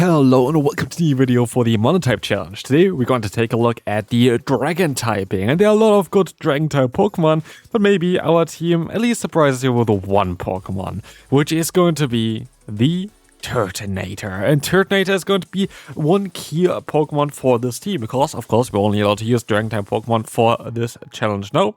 Hello and welcome to the video for the Monotype challenge. Today we're going to take a look at the Dragon typing, and there are a lot of good Dragon type Pokemon, but maybe our team at least surprises you with one Pokemon, which is going to be the Turtonator. And Turtonator is going to be one key Pokemon for this team, because of course we're only allowed to use Dragon type Pokemon for this challenge now.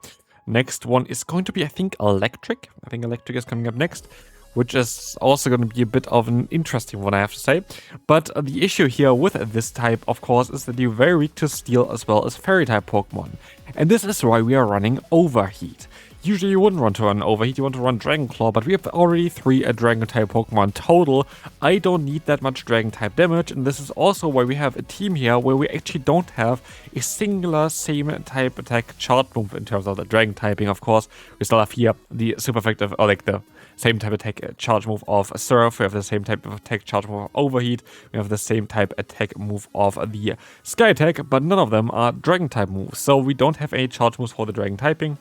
Next one is going to be, I think, Electric. I think Electric is coming up next, which is also going to be a bit of an interesting one, I have to say. But the issue here with this type, of course, is that you're very weak to Steel as well as Fairy-type Pokemon. And this is why we are running Overheat. Usually you wouldn't want to run Overheat, you want to run Dragon Claw, but we have already 3 Dragon-type Pokemon total. I don't need that much Dragon-type damage, and this is also why we have a team here where we actually don't have a singular same-type attack charge move in terms of the Dragon typing, of course. We still have here the super effective, or like the same type attack charge move of Surf, we have the same type of attack charge move of Overheat, we have the same type attack move of the Sky attack, but none of them are Dragon type moves, so we don't have any charge moves for the Dragon typing,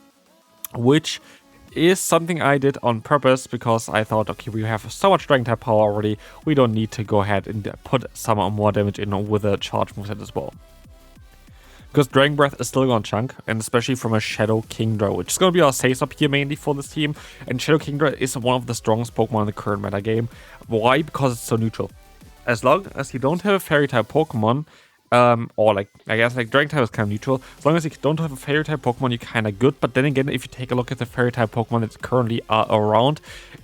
which is something I did on purpose because I thought, okay, we have so much Dragon type power already, we don't need to go ahead and put some more damage in with a charge moveset as well. Because Dragon Breath is still going to chunk, and especially from a Shadow Kingdra, which is going to be our safe up here mainly for this team. And Shadow Kingdra is one of the strongest Pokemon in the current meta game. Why? Because it's so neutral. As long as you don't have a Fairy type Pokemon, or like, I guess like Dragon type is kind of neutral. As long as you don't have a Fairy type Pokemon, you're kind of good. But then again, if you take a look at the Fairy type Pokemon that currently are around,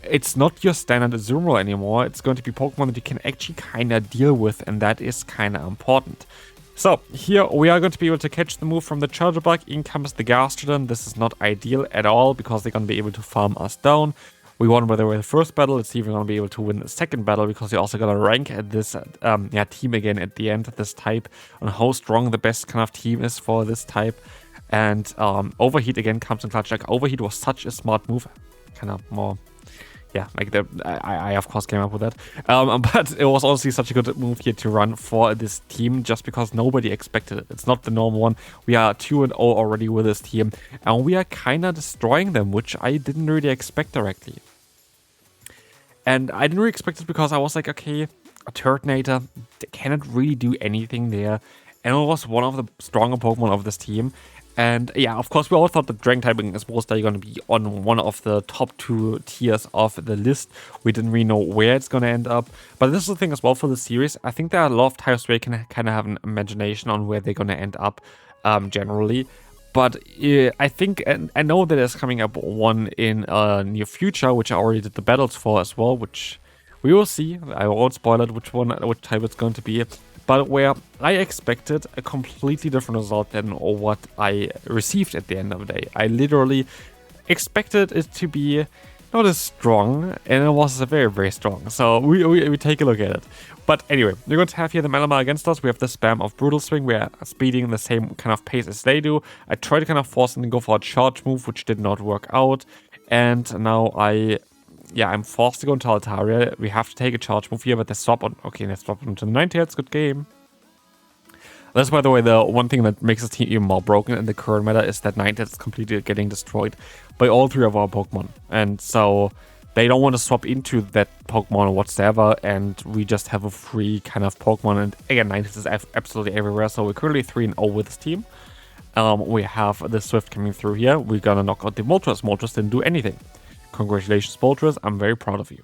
it's not your standard Azumarill anymore. It's going to be Pokemon that you can actually kind of deal with, and that is kind of important. So, here we are going to be able to catch the move from the Charger Bug. In comes the Gastrodon. This is not ideal at all because they're going to be able to farm us down. We won by the way the first battle. Let's see if we're going to be able to win the second battle, because you're also going to rank at this team again at the end of this type on how strong the best kind of team is for this type. And Overheat again comes in clutch. Like, Overheat was such a smart move. Kind of more... Yeah, like I of course came up with that. But it was honestly such a good move here to run for this team, just because nobody expected it. It's not the normal one. We are 2-0 already with this team, and we are kind of destroying them, which I didn't really expect directly. And I didn't really expect it because I was like, okay, a Turtonator, they cannot really do anything there. And it was one of the stronger Pokemon of this team. And yeah, of course, we all thought that Dragon typing is most likely going to be on one of the top 2 tiers of the list. We didn't really know where it's going to end up. But this is the thing as well for the series. I think there are a lot of types where you can kind of have an imagination on where they're going to end up generally. But I think, and I know that there's coming up one in near future, which I already did the battles for as well, which we will see. I won't spoil it, which type it's going to be. But where I expected a completely different result than what I received at the end of the day. I literally expected it to be not as strong, and it was very, very strong. So we take a look at it. But anyway, we're going to have here the Malamar against us. We have the spam of Brutal Swing. We're speeding the same kind of pace as they do. I tried to kind of force them to go for a charge move, which did not work out. And now I'm forced to go into Altaria. We have to take a charge move here, but they swap on. Okay, let's swap into the Ninetales. Good game. That's, by the way, the one thing that makes this team even more broken in the current meta is that Ninetales is completely getting destroyed by all 3 of our Pokemon. And so they don't want to swap into that Pokemon whatsoever, and we just have a free kind of Pokemon. And again, Ninetales is absolutely everywhere, so we're currently 3-0 with this team. We have the Swift coming through here. We're gonna knock out the Moltres. Moltres didn't do anything. Congratulations, Moltres. I'm very proud of you.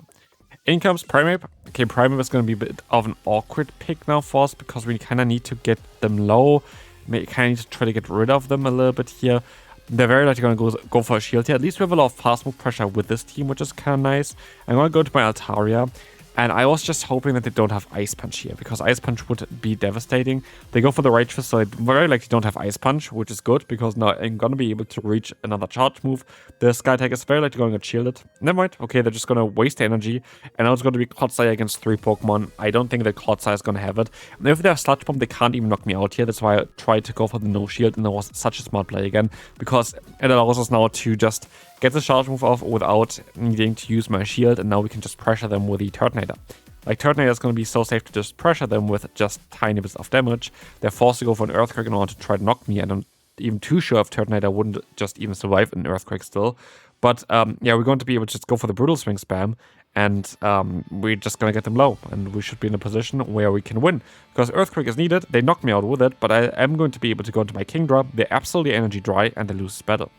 In comes Primeape. Okay, Primeape is going to be a bit of an awkward pick now for us, because we kind of need to get them low. We kind of need to try to get rid of them a little bit here. They're very likely going to go for a shield here. At least we have a lot of fast move pressure with this team, which is kind of nice. I'm going to go to my Altaria. And I was just hoping that they don't have Ice Punch here, because Ice Punch would be devastating. They go for the Rage Fist, so they very likely don't have Ice Punch, which is good, because now I'm going to be able to reach another charge move. The Sky attack is very likely going to shield it. Never mind. Okay, they're just going to waste energy. And now it's going to be Clodsire against 3 Pokemon. I don't think that Clodsire is going to have it. And if they have Sludge Bomb, they can't even knock me out here. That's why I tried to go for the no shield, and that was such a smart play again, because it allows us now to just get the charge move off without needing to use my shield, and now we can just pressure them with the Turtonator. Like, Turtonator is going to be so safe to just pressure them with just tiny bits of damage. They're forced to go for an Earthquake in order to try to knock me, and I'm even too sure if Turtonator wouldn't just even survive an Earthquake still. But yeah, we're going to be able to just go for the Brutal Swing spam, And we're just gonna get them low, and we should be in a position where we can win. Because Earthquake is needed, they knock me out with it, but I am going to be able to go into my Kingdra. They're absolutely energy dry, and they lose this battle.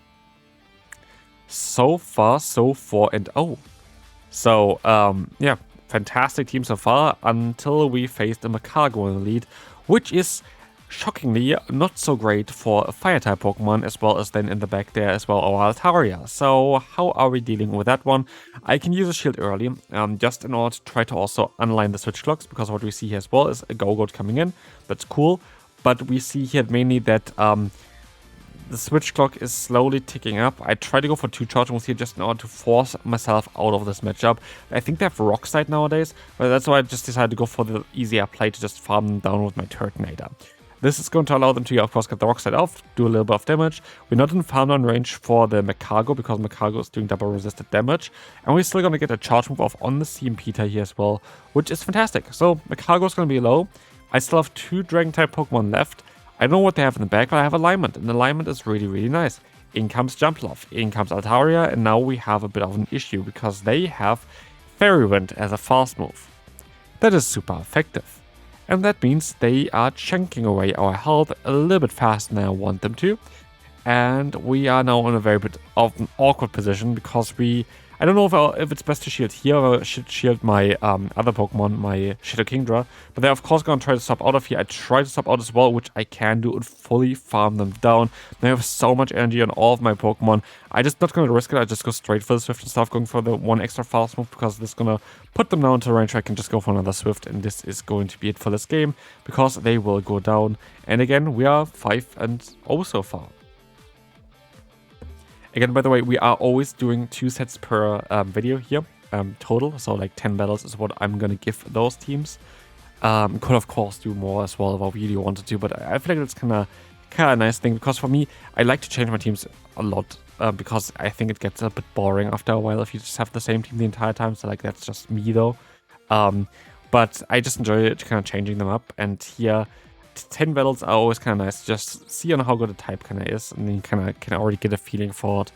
So far, so 4-0. So, yeah, fantastic team so far, until we faced a Macago in the lead, which is shockingly not so great for a fire-type Pokemon, as well as then in the back there as well our Altaria. So how are we dealing with that one? I can use a shield early, just in order to try to also unline the switch clocks, because what we see here as well is a Go-Goat coming in. That's cool, but we see here mainly that the switch clock is slowly ticking up. I try to go for 2 charge moves here just in order to force myself out of this matchup. I think they have Rock Slide nowadays, but that's why I just decided to go for the easier play to just farm them down with my Turtonator. This is going to allow them to, of course, get the Rock Slide off, do a little bit of damage. We're not in farm down range for the Macago, because Macago is doing double resisted damage. And we're still going to get a charge move off on the CMP here as well, which is fantastic. So Macago is going to be low. I still have 2 Dragon-type Pokemon left. I don't know what they have in the back, but I have Alignment, and Alignment is really, really nice. In comes Jumpluff, in comes Altaria, and now we have a bit of an issue, because they have Fairy Wind as a fast move. That is super effective. And that means they are chunking away our health a little bit faster than I want them to. And we are now in a very bit of an awkward position, because I don't know if it's best to shield here or I should shield my other Pokemon, my Shadow Kingdra. But they're of course going to try to stop out of here. I try to stop out as well, which I can do, and fully farm them down. I have so much energy on all of my Pokemon. I'm just not going to risk it. I just go straight for the Swift and stuff, going for the 1 extra fast move, because this is going to put them down into range. I can just go for another Swift, and this is going to be it for this game, because they will go down. And again, we are 5-0 so far. Again, by the way, we are always doing 2 sets per video here, total. So like 10 battles is what I'm going to give those teams. Could of course do more as well if I really wanted to, but I feel like it's kind of a nice thing, because for me, I like to change my teams a lot, because I think it gets a bit boring after a while if you just have the same team the entire time. So like, that's just me though. But I just enjoy it, kind of changing them up, and here 10 battles are always kind of nice to just see on how good a type kind of is, and then you kind of can already get a feeling for it,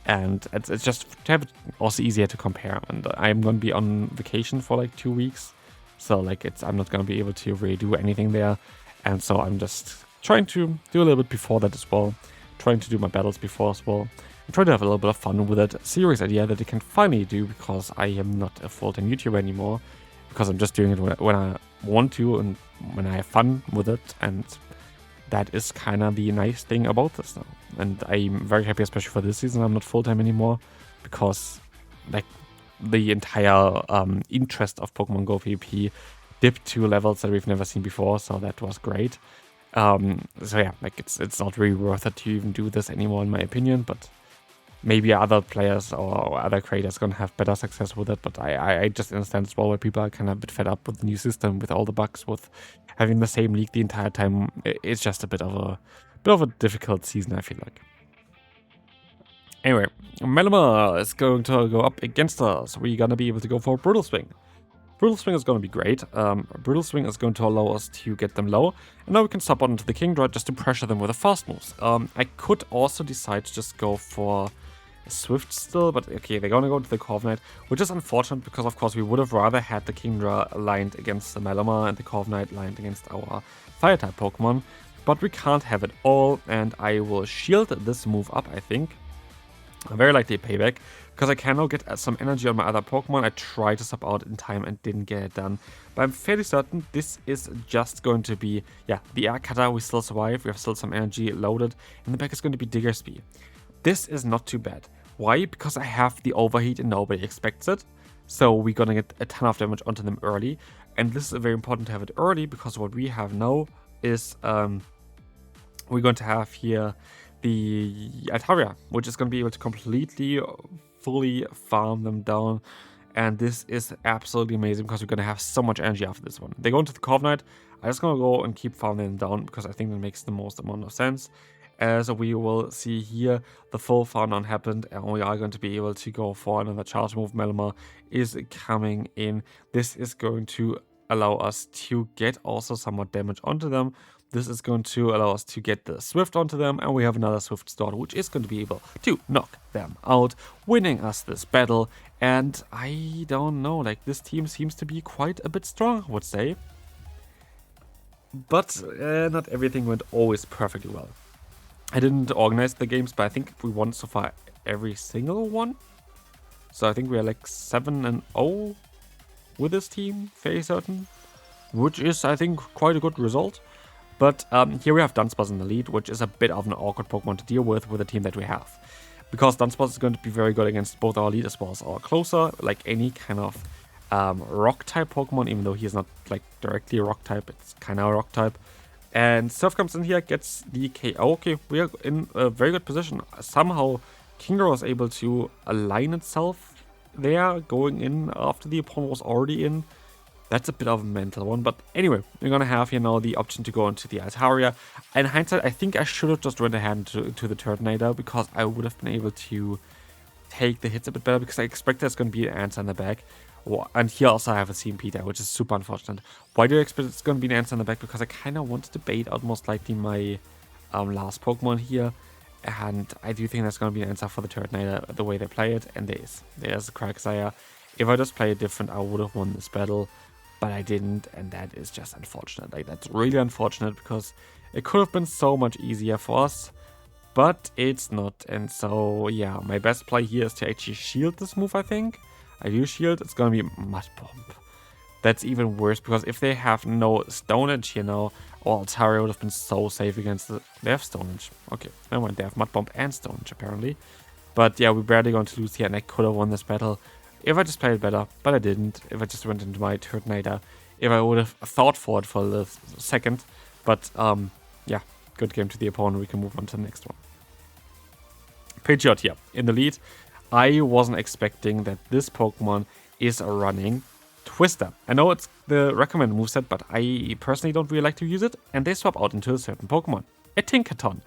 and it's just to have it also easier to compare. And I'm going to be on vacation for like 2 weeks, so like I'm not going to be able to really do anything there, and so I'm just trying to do a little bit before that as well, trying to do my battles before as well, and try to have a little bit of fun with it. Serious idea that I can finally do, because I am not a full-time YouTuber anymore, because I'm just doing it when I want to and when I have fun with it, and that is kind of the nice thing about this now. And I'm very happy, especially for this season, I'm not full-time anymore, because like the entire interest of Pokemon Go PvP dipped to levels that we've never seen before, so that was great. So yeah, like it's not really worth it to even do this anymore, in my opinion, but maybe other players or other creators gonna have better success with it. But I just understand as well why people are kind of a bit fed up with the new system, with all the bugs, with having the same league the entire time. It's just a bit of a difficult season, I feel like. Anyway, Melima is going to go up against us. We're gonna be able to go for Brutal Swing. Brutal Swing is going to be great. Brutal Swing is going to allow us to get them low. And now we can stop on into the Kingdra just to pressure them with the fast moves. I could also decide to just go for a Swift still, but okay, they're going to go to the Corviknight, which is unfortunate, because of course we would have rather had the Kingdra lined against the Melima and the Corviknight lined against our Fire-type Pokemon. But we can't have it all, and I will shield this move up, I think. Very likely a payback, because I can now get some energy on my other Pokemon. I tried to sub out in time and didn't get it done. But I'm fairly certain this is just going to be, yeah, the Air Cutter. We still survive. We have still some energy loaded. And the back is going to be Diggersby. This is not too bad. Why? Because I have the Overheat and nobody expects it. So we're going to get a ton of damage onto them early. And this is very important to have it early, because what we have now is we're going to have here the Altaria, which is going to be able to completely, fully farm them down. And this is absolutely amazing, because we're going to have so much energy after this one. They go into the Corviknight. I'm just going to go and keep farming them down, because I think that makes the most amount of sense. So we will see here the full farm down happened, and we are going to be able to go for another charge move. Melima is coming in. This is going to allow us to get also somewhat damage onto them. this is going to allow us to get the Swift onto them, and we have another Swift start, which is going to be able to knock them out, winning us this battle. And I don't know, like, this team seems to be quite a bit strong, I would say. But not everything went always perfectly well. I didn't organize the games, but I think we won so far every single one. So I think we are like 7-0 with this team, fairly certain, which is, I think, quite a good result. But here we have Dunsparce in the lead, which is a bit of an awkward Pokemon to deal with the team that we have. Because Dunsparce is going to be very good against both our lead as well as our closer, like any kind of rock-type Pokemon, even though he is not like directly a rock-type, it's kind of a rock-type. And Surf comes in here, gets the KO. Okay, we are in a very good position. Somehow, Kingdra was able to align itself there, going in after the opponent was already in. That's a bit of a mental one. But anyway, we're going to have here now the option to go into the Altaria. In hindsight, I think I should have just went ahead to the Turtonator, because I would have been able to take the hits a bit better, because I expect there's going to be an answer in the back. And here also I have a CMP there, which is super unfortunate. Why do I expect it's going to be an answer in the back? Because I kind of wanted to bait out most likely my last Pokemon here. And I do think that's going to be an answer for the Turtonator, the way they play it. And there's a Quagsire. If I just play it different, I would have won this battle. But I didn't, and that is just unfortunate. Like, that's really unfortunate, because it could have been so much easier for us. But it's not. And so, yeah, my best play here is to actually shield this move, I think. I do shield, it's gonna be Mud Bomb. That's even worse, because if they have no Stone Edge here now, Altaria would have been so safe against the... They have Stone Edge. Okay, never mind, they have Mud Bomb and Stone Edge, apparently. But yeah, we're barely going to lose here, and I could have won this battle if I just played it better, but I didn't. If I just went into my Turtonator, if I would have thought for it for the second. But yeah, good game to the opponent. We can move on to the next one. Pidgeot here in the lead. I wasn't expecting that this Pokemon is running Twister. I know it's the recommended moveset, but I personally don't really like to use it, and they swap out into a certain Pokemon, a Tinkaton.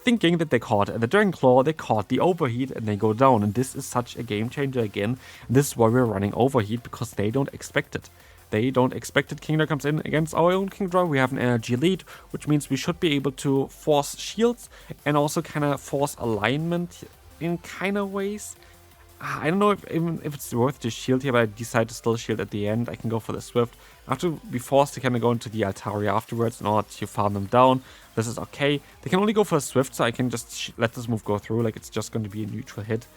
Thinking that they caught the Dragon Claw, they caught the Overheat, and they go down, and this is such a game changer again. This is why we're running Overheat, because they don't expect it. They don't expect it. Kingdra comes in against our own Kingdra. We have an energy lead, which means we should be able to force shields and also kind of force alignment in kind of ways. I don't know if it's worth to shield here, but I decide to still shield at the end. I can go for the Swift. I have to be forced to kind of go into the Altaria afterwards in order to farm them down. This is okay. They can only go for a Swift, so I can just let this move go through. Like, it's just going to be a neutral hit.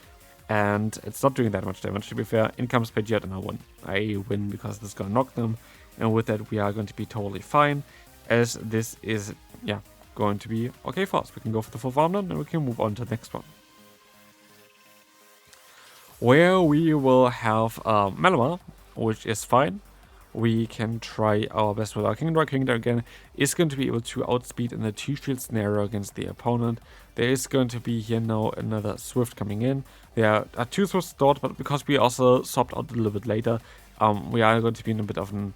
And it's not doing that much damage, to be fair. In comes Pidgeot, and I win. I win because this is going to knock them. And with that, we are going to be totally fine, as this is, yeah, going to be okay for us. We can go for the full farm down, and we can move on to the next one, where we will have Malamar, which is fine. We can try our best with our Kingdra. Kingdra again is going to be able to outspeed in the two-shield scenario against the opponent. There is going to be here now another Swift coming in. There are two Swifts stored, but because we also swapped out a little bit later, we are going to be in a bit of a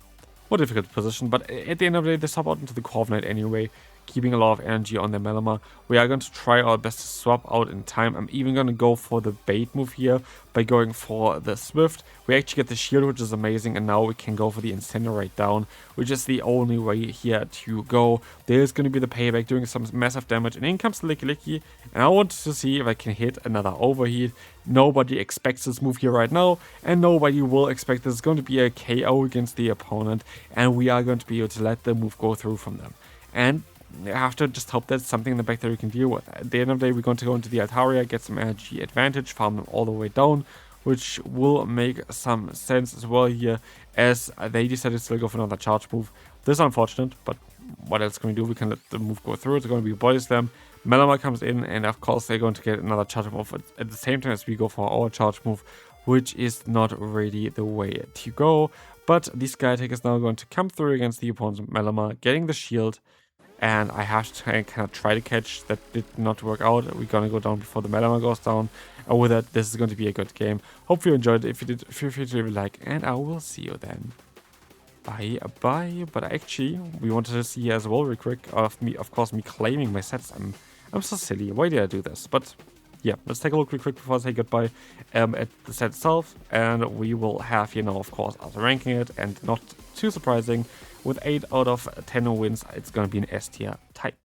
more difficult position. But at the end of the day, they swap out into the Corviknight anyway, keeping a lot of energy on their Malamar. We are going to try our best to swap out in time. I'm even going to go for the bait move here by going for the Swift. We actually get the shield, which is amazing, and now we can go for the Incinerate down, which is the only way here to go. There's going to be the payback doing some massive damage, and in comes the Licky Licky, and I want to see if I can hit another Overheat. Nobody expects this move here right now, and nobody will expect this is going to be a KO against the opponent, and we are going to be able to let the move go through from them. And I have to just hope that's something in the back that we can deal with. At the end of the day, we're going to go into the Altaria, get some energy advantage, farm them all the way down, which will make some sense as well here, as they decided to still go for another charge move. This is unfortunate, but what else can we do? We can let the move go through. It's going to be Body Slam. Malamar comes in, and of course they're going to get another charge move at the same time as we go for our charge move, which is not really the way to go. But the Sky Attack is now going to come through against the opponent's Malamar, getting the shield. And I have to kind of try to catch. That did not work out. We're gonna go down before the Malamar goes down. And with that, this is going to be a good game. Hope you enjoyed it. If you did, feel free to leave a like, and I will see you then. Bye bye. But actually, we wanted to see as well real quick of course, me claiming my sets. I'm so silly. Why did I do this? But yeah, let's take a look real quick before I say goodbye at the set itself. And we will have, you know, of course, us ranking it, and not too surprising, with 8 out of 10 wins, it's gonna be an S tier type.